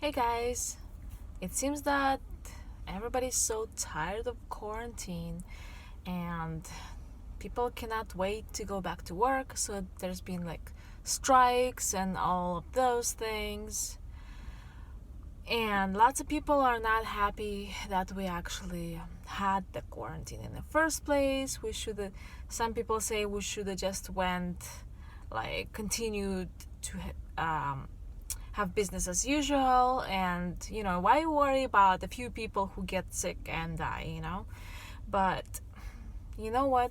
Hey guys, it seems that everybody's so tired of quarantine and people cannot wait to go back to work, so there's been like strikes and all of those things. And lots of people are not happy that we actually had the quarantine in the first place. Some people say we should have just continued to have business as usual, and why worry about a few people who get sick and die. But you know what,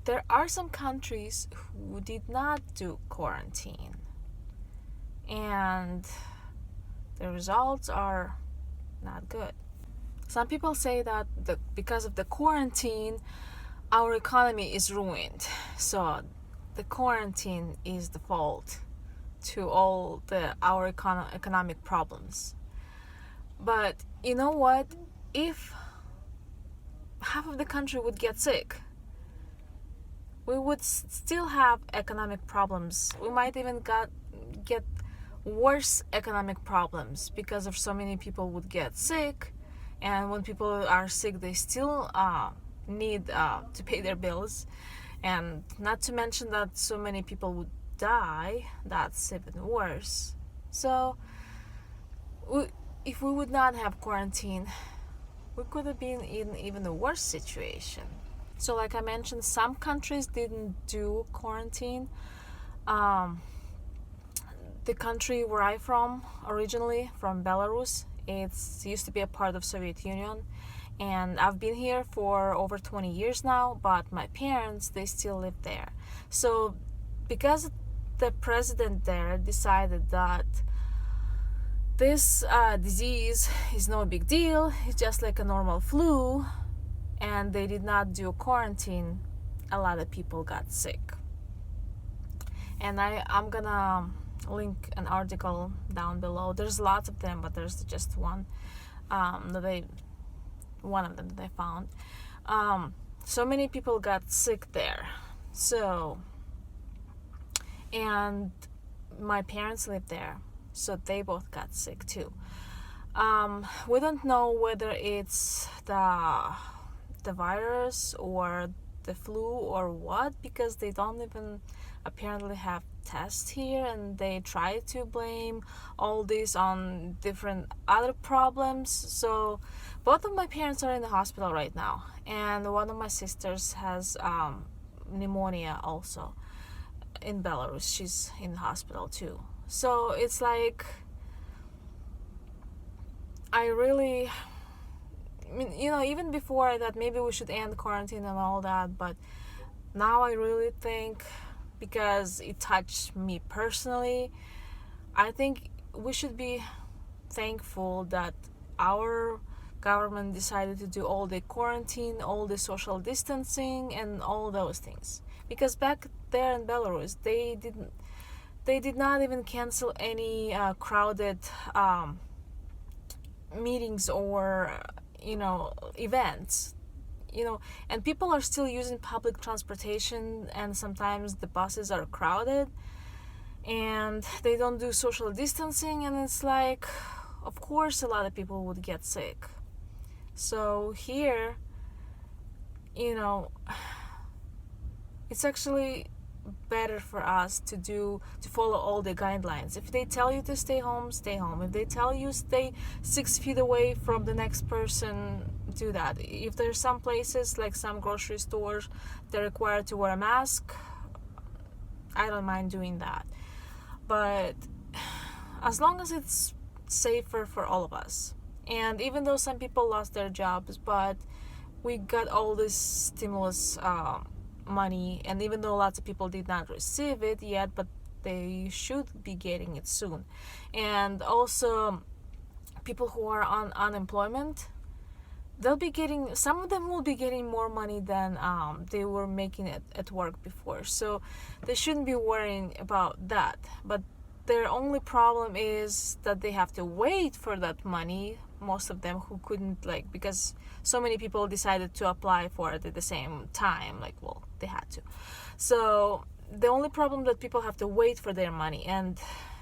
there are some countries who did not do quarantine, and the results are not good. Some people say that because of the quarantine our economy is ruined, so the quarantine is the fault to all our economic problems. But you know what? If half of the country would get sick, we would still have economic problems. We might even get worse economic problems because of so many people would get sick, and when people are sick, they still need to pay their bills, and not to mention that so many people would die. That's even worse. So if we would not have quarantine, we could have been in even a worse situation. So like I mentioned, some countries didn't do quarantine. The country where I'm from, originally from Belarus, it used to be a part of Soviet Union, and I've been here for over 20 years now, but my parents, they still live there. So because the president there decided that this disease is no big deal, it's just like a normal flu, and they did not do quarantine, a lot of people got sick. And I'm gonna link an article down below. There's lots of them, but there's just one of them that I found. So many people got sick there. And my parents live there, so they both got sick too. We don't know whether it's the virus or the flu or what, because they don't even apparently have tests here, and they try to blame all this on different other problems. So both of my parents are in the hospital right now, and one of my sisters has pneumonia also in Belarus. She's in the hospital too. So it's like, even before that, maybe we should end quarantine and all that, but now I really think, because it touched me personally, I think we should be thankful that our government decided to do all the quarantine, all the social distancing, and all those things. Because back there in Belarus, they did not even cancel any crowded meetings or events. And people are still using public transportation, and sometimes the buses are crowded, and they don't do social distancing, and it's like, of course a lot of people would get sick. So here, it's actually better for us to follow all the guidelines. If they tell you to stay home, stay home. If they tell you stay 6 feet away from the next person, do that. If there's some places, like some grocery stores, they're required to wear a mask, I don't mind doing that. But as long as it's safer for all of us. And even though some people lost their jobs, but we got all this stimulus money, and even though lots of people did not receive it yet, but they should be getting it soon. And also people who are on unemployment, some of them will be getting more money than they were making it at work before, so they shouldn't be worrying about that. But their only problem is that they have to wait for that money, most of them who couldn't, because so many people decided to apply for it at the same time, they had to. So the only problem that people have to wait for their money, and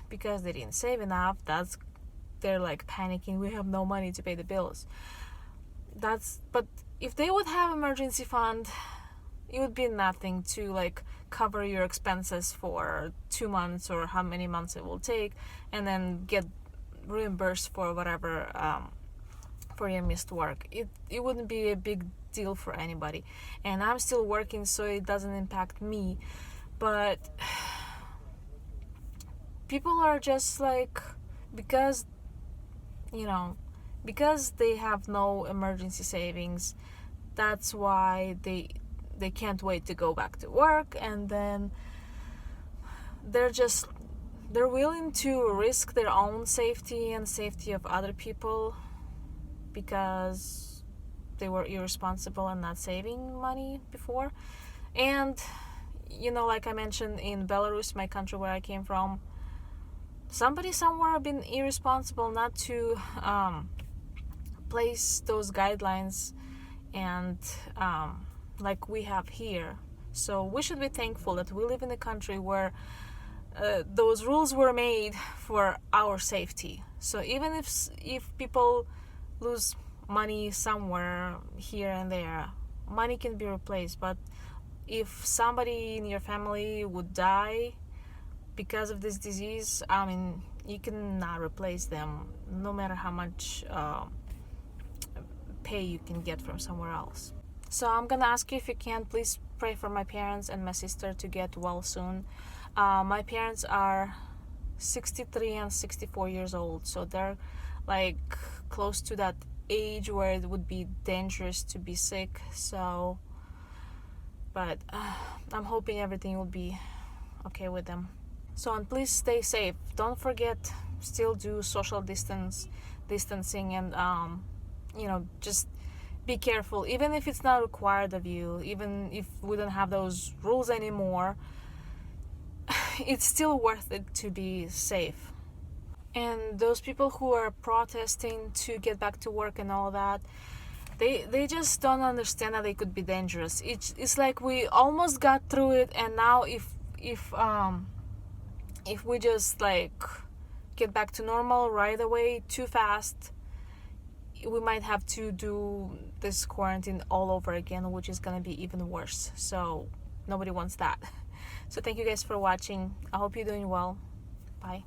because they didn't save enough, that's they're like panicking, we have no money to pay the bills. But if they would have emergency fund, it would be nothing to like cover your expenses for 2 months or how many months it will take, and then get reimbursed for whatever for your missed work. It wouldn't be a big deal for anybody, and I'm still working, so it doesn't impact me. But people are just like, because because they have no emergency savings, that's why they can't wait to go back to work, and then they're willing to risk their own safety and safety of other people because they were irresponsible and not saving money before. And like I mentioned, in Belarus, my country where I came from, somebody somewhere been irresponsible not to place those guidelines and like we have here. So we should be thankful that we live in a country where those rules were made for our safety. So even if people lose money somewhere here and there, money can be replaced. But if somebody in your family would die because of this disease, I mean, you cannot replace them, no matter how much pay you can get from somewhere else. So I'm gonna ask you, if you can, please pray for my parents and my sister to get well soon. My parents are 63 and 64 years old, so they're like close to that age where it would be dangerous to be sick. So, but I'm hoping everything will be okay with them. So, and please stay safe. Don't forget, still do social distancing, and just be careful. Even if it's not required of you, even if we don't have those rules anymore, it's still worth it to be safe. And those people who are protesting to get back to work and all that, they just don't understand that they could be dangerous. It's like we almost got through it, and now if we just like get back to normal right away too fast, we might have to do this quarantine all over again, which is gonna be even worse. So nobody wants that. So thank you guys for watching. I hope you're doing well. Bye.